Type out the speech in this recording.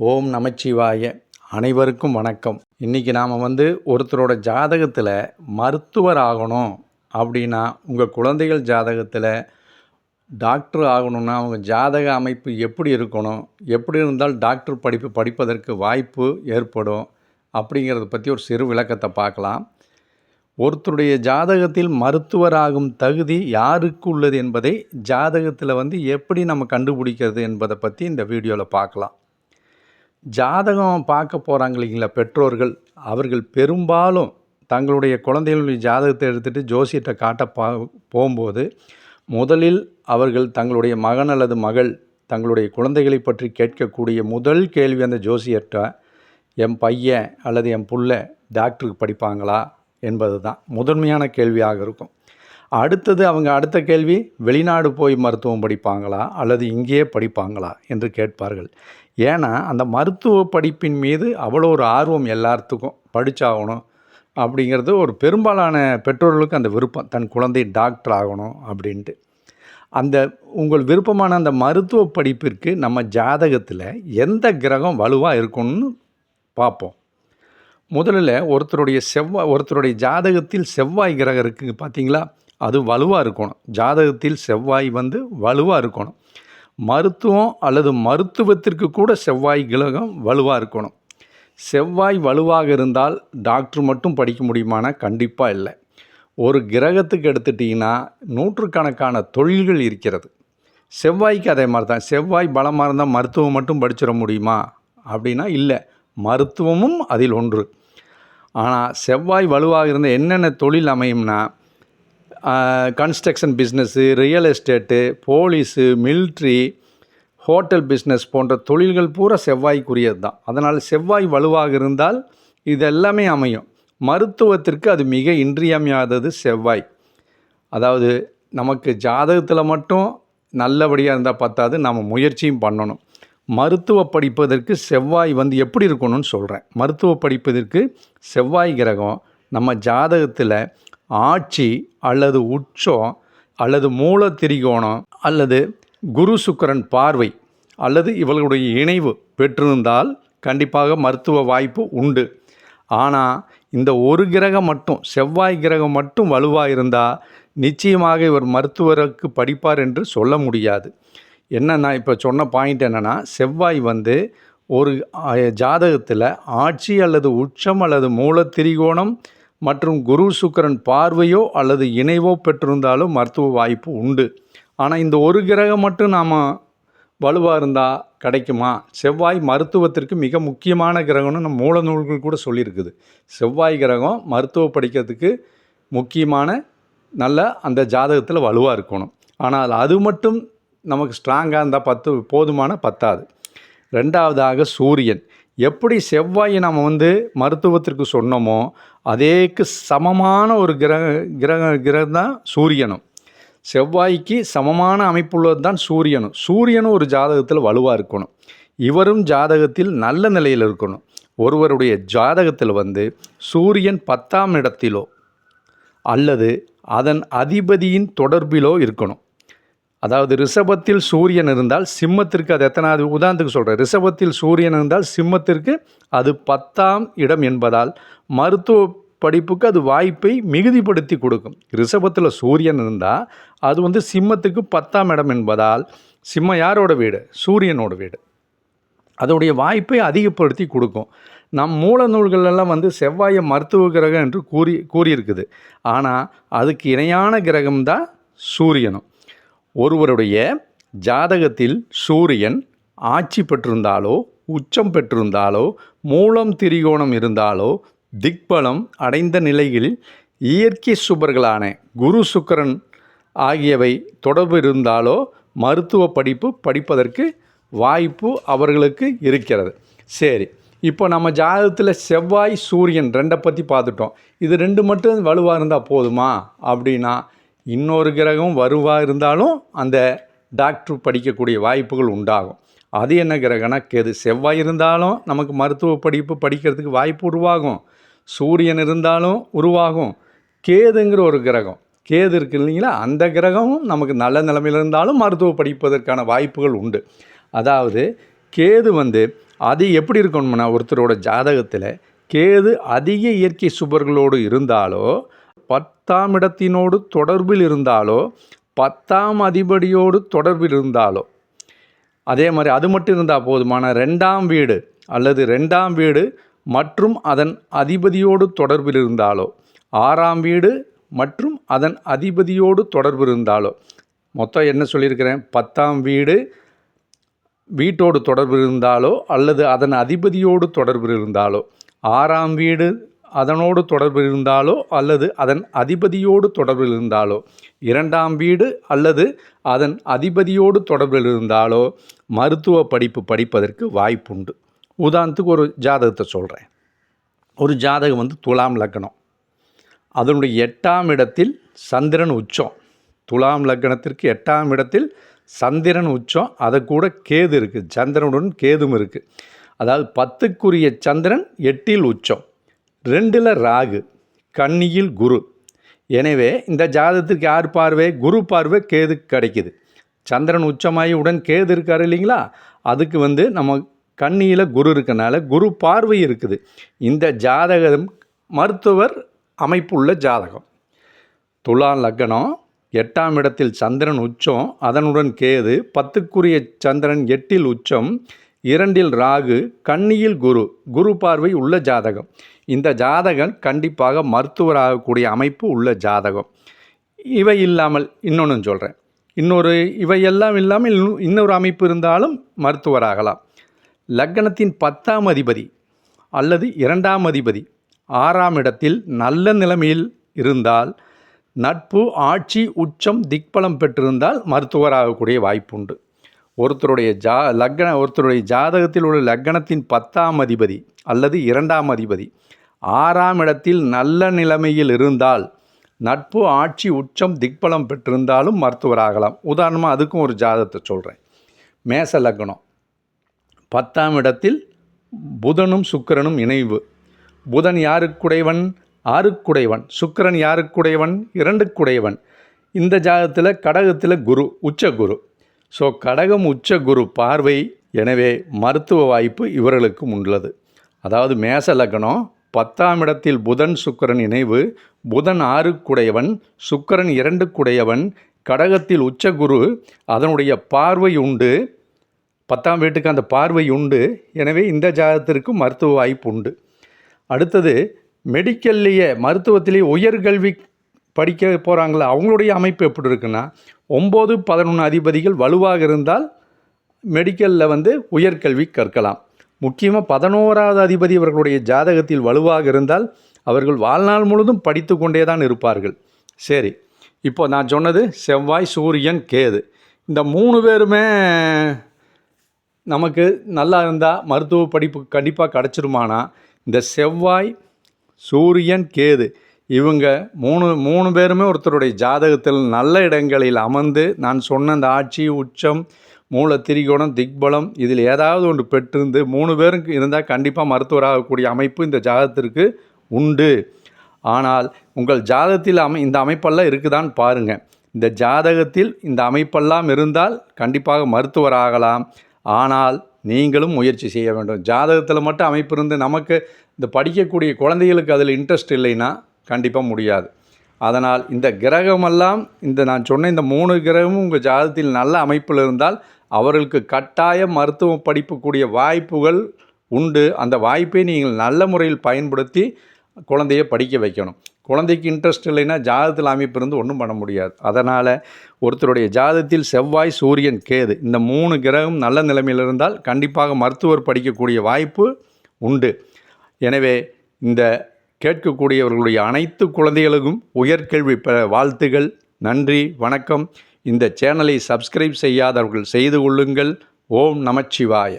ஓம் நமச்சிவாய. அனைவருக்கும் வணக்கம். இன்றைக்கி நாம் ஒருத்தரோட ஜாதகத்தில் மருத்துவர் ஆகணும் அப்படின்னா, உங்கள் குழந்தைகள் ஜாதகத்தில் டாக்டர் ஆகணும்னா அவங்க ஜாதக அமைப்பு எப்படி இருக்கணும், எப்படி இருந்தால் டாக்டர் படிப்பு படிப்பதற்கு வாய்ப்பு ஏற்படும் அப்படிங்கிறத பற்றி ஒரு சிறு விளக்கத்தை பார்க்கலாம். ஒருத்தருடைய ஜாதகத்தில் மருத்துவராகும் தகுதி யாருக்கு உள்ளது என்பதை ஜாதகத்தில் எப்படி நம்ம கண்டுபிடிக்கிறது என்பதை பற்றி இந்த வீடியோவில் பார்க்கலாம். ஜாதகம் பார்க்க போகிறாங்க இல்லைங்களா பெற்றோர்கள், அவர்கள் பெரும்பாலும் தங்களுடைய குழந்தைகளுடைய ஜாதகத்தை எடுத்துகிட்டு ஜோசியத்தை காட்ட போகும்போது முதலில் அவர்கள் தங்களுடைய மகன் அல்லது மகள் தங்களுடைய குழந்தைகளை பற்றி கேட்கக்கூடிய முதல் கேள்வி அந்த ஜோசியர்கிட்ட, என் பையன் அல்லது என் புள்ள டாக்டருக்கு படிப்பாங்களா என்பது தான் முதன்மையான கேள்வியாக இருக்கும். அடுத்தது அவங்க அடுத்த கேள்வி, வெளிநாடு போய் மருத்துவம் படிப்பாங்களா அல்லது இங்கேயே படிப்பாங்களா என்று கேட்பார்கள். ஏன்னா அந்த மருத்துவ படிப்பின் மீது அவ்வளோ ஒரு ஆர்வம் எல்லாத்துக்கும், படித்தாகணும் அப்படிங்கிறது ஒரு பெரும்பாலான பெற்றோர்களுக்கு அந்த விருப்பம், தன் குழந்தை டாக்டர் ஆகணும் அப்படின்ட்டு. அந்த உங்கள் விருப்பமான அந்த மருத்துவ படிப்பிற்கு நம்ம ஜாதகத்தில் எந்த கிரகம் வலுவாக இருக்கணும்னு பார்ப்போம். முதலில் ஒருத்தருடைய ஜாதகத்தில் செவ்வாய் கிரகம் இருக்குது பார்த்தீங்களா, அது வலுவாக இருக்கணும். ஜாதகத்தில் செவ்வாய் வலுவாக இருக்கணும். மருத்துவம் அல்லது மருத்துவத்திற்கு கூட செவ்வாய் கிரகம் வலுவாக இருக்கணும். செவ்வாய் வலுவாக இருந்தால் டாக்டர் மட்டும் படிக்க முடியுமானா கண்டிப்பாக இல்லை. ஒரு கிரகத்துக்கு எடுத்துட்டிங்கன்னா நூற்றுக்கணக்கான தொழில்கள் இருக்கிறது. செவ்வாய்க்கு அதே மாதிரி தான். செவ்வாய் பலமாக இருந்தால் மருத்துவம் மட்டும் படிச்சிட முடியுமா அப்படின்னா இல்லை, மருத்துவமும் அதில் ஒன்று. ஆனால் செவ்வாய் வலுவாக இருந்தால் என்னென்ன தொழில் அமையும்னா, construction business, real estate, police, military, hotel business போன்ற தொழில்கள் பூரா செவ்வாய்க்குரியது தான். அதனால் செவ்வாய் வலுவாக இருந்தால் இதெல்லாமே அமையும். மருத்துவத்திற்கு அது மிக இன்றியமையாதது செவ்வாய். அதாவது நமக்கு ஜாதகத்தில் மட்டும் நல்லபடியாக இருந்தால் பத்தாது, நம்ம முயற்சியும் பண்ணணும். மருத்துவ படிப்பதற்கு செவ்வாய் எப்படி இருக்கணும்னு சொல்கிறேன். மருத்துவ படிப்பதற்கு செவ்வாய் கிரகம் நம்ம ஜாதகத்தில் ஆட்சி அல்லது உச்சம் அல்லது மூல திரிகோணம் அல்லது குரு சுக்கிரன் பார்வை அல்லது இவர்களுடைய இணைவு பெற்றிருந்தால் கண்டிப்பாக மருத்துவ வாய்ப்பு உண்டு. ஆனால் இந்த ஒரு கிரகம் மட்டும், செவ்வாய் கிரகம் மட்டும் வலுவாக இருந்தால் நிச்சயமாக இவர் மருத்துவருக்கு படிப்பார் என்று சொல்ல முடியாது. என்னென்னா, இப்போ சொன்ன பாயிண்ட் என்னென்னா, செவ்வாய் ஒரு ஜாதகத்தில் ஆட்சி அல்லது உச்சம் அல்லது மூல திரிகோணம் மற்றும் குரு சுக்கிரன் பார்வையோ அல்லது இணைவோ பெற்றிருந்தாலும் மருத்துவ வாய்ப்பு உண்டு. ஆனால் இந்த ஒரு கிரகம் மட்டும் நாம் வலுவாக இருந்தால் கிடைக்குமா? செவ்வாய் மருத்துவத்திற்கு மிக முக்கியமான கிரகம்னு நம்ம மூல நூல்கள் கூட சொல்லியிருக்குது. செவ்வாய் கிரகம் மருத்துவ படிக்கிறதுக்கு முக்கியமான நல்ல அந்த ஜாதகத்தில் வலுவாக இருக்கணும். ஆனால் அது மட்டும் நமக்கு ஸ்ட்ராங்காக இருந்தால் போதுமான பத்தாது. ரெண்டாவதாக சூரியன். எப்படி செவ்வாயை நம்ம மருத்துவத்திற்கு சொன்னோமோ அதேக்கு சமமான ஒரு கிரகம் தான் சூரியனும். செவ்வாய்க்கு சமமான அமைப்புள்ளது தான் சூரியனும். சூரியனும் ஒரு ஜாதகத்தில் வலுவாக இருக்கணும். இவரும் ஜாதகத்தில் நல்ல நிலையில் இருக்கணும். ஒருவருடைய ஜாதகத்தில் சூரியன் 10ஆம் இடத்திலோ அல்லது அதன் அதிபதியின் தொடர்பிலோ இருக்கணும். அதாவது ரிஷபத்தில் சூரியன் இருந்தால் சிம்மத்திற்கு அது எத்தனாவது, உதாரணத்துக்கு சொல்கிறேன், ரிஷபத்தில் சூரியன் இருந்தால் சிம்மத்திற்கு அது 10ஆம் இடம் என்பதால் மருத்துவ படிப்புக்கு அது வாய்ப்பை மிகுதிப்படுத்தி கொடுக்கும். ரிஷபத்தில் சூரியன் இருந்தால் அது சிம்மத்துக்கு 10ஆம் இடம் என்பதால், சிம்மம் யாரோட வீடு? சூரியனோட வீடு. அதோடைய வாய்ப்பை அதிகப்படுத்தி கொடுக்கும். நம் மூல நூல்களெல்லாம் செவ்வாயை மருத்துவ கிரகம் என்று கூறியிருக்குது. ஆனால் அதுக்கு இணையான கிரகம்தான் சூரியனும். ஒருவருடைய ஜாதகத்தில் சூரியன் ஆட்சி பெற்றிருந்தாலோ உச்சம் பெற்றிருந்தாலோ மூலம் திரிகோணம் இருந்தாலோ திக்பலம் அடைந்த நிலையில் இயற்கை சுபர்களான குரு சுக்கிரன் ஆகியவை தொடர்பு இருந்தாலோ மருத்துவ படிப்பு படிப்பதற்கு வாய்ப்பு அவர்களுக்கு இருக்கிறது. சரி, இப்போ நம்ம ஜாதகத்தில் செவ்வாய் சூரியன் ரெண்டை பற்றி பார்த்துட்டோம். இது ரெண்டு மட்டும் வலுவாக இருந்தால் போதுமா அப்படின்னா, இன்னொரு கிரகம் வலுவாக இருந்தாலும் அந்த டாக்டர் படிக்கக்கூடிய வாய்ப்புகள் உண்டாகும். அது என்ன கிரகம்னா கேது. செவ்வாய் இருந்தாலும் நமக்கு மருத்துவ படிப்பு படிக்கிறதுக்கு வாய்ப்பு உருவாகும். சூரியன் இருந்தாலும் உருவாகும். கேதுங்கிற ஒரு கிரகம், கேது இருக்கு இல்லைங்களா, அந்த கிரகமும் நமக்கு நல்ல நிலைமையில் இருந்தாலும் மருத்துவ படிப்பதற்கான வாய்ப்புகள் உண்டு. அதாவது கேது அது எப்படி இருக்கணும்னா, ஒருத்தரோட ஜாதகத்தில் கேது அதிக இயற்கை சுபர்களோடு இருந்தாலோ, 10ஆம் இடத்தினோடு தொடர்பில் இருந்தாலோ, 10ஆம் அதிபதியோடு தொடர்பில் இருந்தாலோ, அதே மாதிரி அது மட்டும் இருந்தால் போதுமான 2ஆம் வீடு அல்லது 2ஆம் வீடு மற்றும் அதன் அதிபதியோடு தொடர்பில் இருந்தாலோ, 6ஆம் வீடு மற்றும் அதன் அதிபதியோடு தொடர்பு இருந்தாலோ, மொத்தம் என்ன சொல்லியிருக்கிறேன், 10ஆம் வீடு வீட்டோடு தொடர்பு இருந்தாலோ அல்லது அதன் அதிபதியோடு தொடர்பு இருந்தாலோ, 6ஆம் வீடு அதனோடு தொடர்பு இருந்தாலோ அல்லது அதன் அதிபதியோடு தொடர்பில் இருந்தாலோ, 2ஆம் வீடு அல்லது அதன் அதிபதியோடு தொடர்பில் இருந்தாலோ மருத்துவ படிப்பு படிப்பதற்கு வாய்ப்புண்டு. உதாரணத்துக்கு ஒரு ஜாதகத்தை சொல்கிறேன். ஒரு ஜாதகம் வந்து துலாம் லக்னம், அதனுடைய 8ஆம் இடத்தில் சந்திரன் உச்சம். துலாம் லக்னத்திற்கு 8ஆம் இடத்தில் சந்திரன் உச்சம், அதை கூட கேது இருக்குது, சந்திரனுடன் கேதும் இருக்குது. அதாவது 10க்குரிய சந்திரன் 8இல் உச்சம், 2இல் ராகு, கன்னியில் குரு. எனவே இந்த ஜாதகத்திற்கு யார் பார்வை, குரு பார்வை கேதுக்கு கிடைக்குது. சந்திரன் உச்சமாகி உடன் கேது இருக்கார் இல்லைங்களா, அதுக்கு வந்து நம்ம கன்னியில் குரு இருக்கனால குரு பார்வை இருக்குது. இந்த ஜாதகம் மருத்துவர் அமைப்புள்ள ஜாதகம். துலாம் லக்னம், 8ஆம் இடத்தில் சந்திரன் உச்சம், அதனுடன் கேது, 10க்குரிய சந்திரன் 8இல் உச்சம், 2இல் ராகு, கன்னியில் குரு, குரு பார்வை உள்ள ஜாதகம். இந்த ஜாதகம் கண்டிப்பாக மருத்துவராகக்கூடிய அமைப்பு உள்ள ஜாதகம். இவை இல்லாமல் இன்னொன்று சொல்கிறேன், இவையெல்லாம் இல்லாமல் இன்னொரு அமைப்பு இருந்தாலும் மருத்துவராகலாம். லக்னத்தின் 10ஆம் அதிபதி அல்லது 2ஆம் அதிபதி 6ஆம் இடத்தில் நல்ல நிலைமையில் இருந்தால், நட்பு, ஆட்சி, உச்சம், திக்பலம் பெற்றிருந்தால் மருத்துவராகக்கூடிய வாய்ப்புண்டு. ஒருத்தருடைய ஜாதகத்தில் உள்ள லக்னத்தின் 10ஆம் அதிபதி அல்லது 2ஆம் அதிபதி 6ஆம் இடத்தில் நல்ல நிலைமையில் இருந்தால், நட்பு, ஆட்சி, உச்சம், திக்பலம் பெற்றிருந்தாலும் மருத்துவராகலாம். உதாரணமாக அதுக்கும் ஒரு ஜாதகத்தை சொல்கிறேன். மேச லக்னம், 10ஆம் இடத்தில் புதனும் சுக்கிரனும் இணைவு. புதன் யாருக்குடையவன், 6க்குடையவன். சுக்கிரன் யாருக்குடையவன், 2க்குடையவன். இந்த ஜாதகத்தில் கடகத்தில் குரு, உச்ச குரு. ஸோ கடகம் உச்ச குரு பார்வை. எனவே மருத்துவ வாய்ப்பு இவர்களுக்கும் உள்ளது. அதாவது மேச லக்னம், 10ஆம் இடத்தில் புதன் சுக்கிரன் இணைவு, புதன் 6க்குடையவன், சுக்கிரன் 2க்குடையவன், கடகத்தில் உச்ச குரு, அதனுடைய பார்வை உண்டு, 10ஆம் வீட்டுக்கு அந்த பார்வை உண்டு. எனவே இந்த ஜாதகத்திற்கு மருத்துவ வாய்ப்பு உண்டு. அடுத்தது மெடிக்கல்லையே, மருத்துவத்திலேயே உயர்கல்வி படிக்க போகிறாங்களா, அவங்களுடைய அமைப்பு எப்படி இருக்குன்னா, 9, 11 அதிபதிகள் வலுவாக இருந்தால் மெடிக்கலில் வந்து உயர்கல்வி கற்கலாம். முக்கியமாக 11ஆவது அதிபதி அவர்களுடைய ஜாதகத்தில் வலுவாக இருந்தால் அவர்கள் வாழ்நாள் முழுதும் படித்து கொண்டே தான் இருப்பார்கள். சரி, இப்போ நான் சொன்னது செவ்வாய், சூரியன், கேது. இந்த 3 பேருமே நமக்கு நல்லா இருந்தால் மருத்துவ படிப்பு கண்டிப்பாக கிடச்சிருமானா, இந்த செவ்வாய், சூரியன், கேது இவங்க மூணு பேருமே ஒருத்தருடைய ஜாதகத்தில் நல்ல இடங்களில் அமர்ந்து நான் சொன்ன அந்த ஆட்சி, உச்சம், மூல திரிகோணம், திக்பலம் இதில் ஏதாவது ஒன்று பெற்றிருந்து 3 பேருக்கு இருந்தால் கண்டிப்பாக மருத்துவராகக்கூடிய அமைப்பு இந்த ஜாதகத்திற்கு உண்டு. ஆனால் உங்கள் ஜாதகத்தில் இந்த அமைப்பெல்லாம் இருக்குதான்னு பாருங்கள். இந்த ஜாதகத்தில் இந்த அமைப்பெல்லாம் இருந்தால் கண்டிப்பாக மருத்துவராகலாம். ஆனால் நீங்களும் முயற்சி செய்ய வேண்டும். ஜாதகத்தில் மட்டும் அமைப்பு இருந்து நமக்கு இந்த படிக்கக்கூடிய குழந்தைகளுக்கு அதில் இன்ட்ரெஸ்ட் இல்லைன்னா கண்டிப்பாக முடியாது. அதனால் இந்த கிரகமெல்லாம் நான் சொன்ன இந்த 3 கிரகமும் உங்கள் ஜாதகத்தில் நல்ல அமைப்பில் இருந்தால் அவர்களுக்கு கட்டாயம் மருத்துவம் படிக்கக்கூடிய வாய்ப்புகள் உண்டு. அந்த வாய்ப்பை நீங்கள் நல்ல முறையில் பயன்படுத்தி குழந்தையை படிக்க வைக்கணும். குழந்தைக்கு இன்ட்ரெஸ்ட் இல்லைன்னா ஜாதகத்தில் அமைப்பு இருந்து ஒன்றும் பண்ண முடியாது. அதனால் ஒருத்தருடைய ஜாதகத்தில் செவ்வாய், சூரியன், கேது இந்த 3 கிரகம் நல்ல நிலைமையில் இருந்தால் கண்டிப்பாக மருத்துவர் படிக்கக்கூடிய வாய்ப்பு உண்டு. எனவே இந்த கேட்கக்கூடியவர்களுடைய அனைத்து குழந்தைகளுக்கும் உயர்கல்வி பெற வாழ்த்துகள். நன்றி, வணக்கம். இந்த சேனலை சப்ஸ்கிரைப் செய்யாதவர்கள் செய்து கொள்ளுங்கள். ஓம் நமச்சிவாய.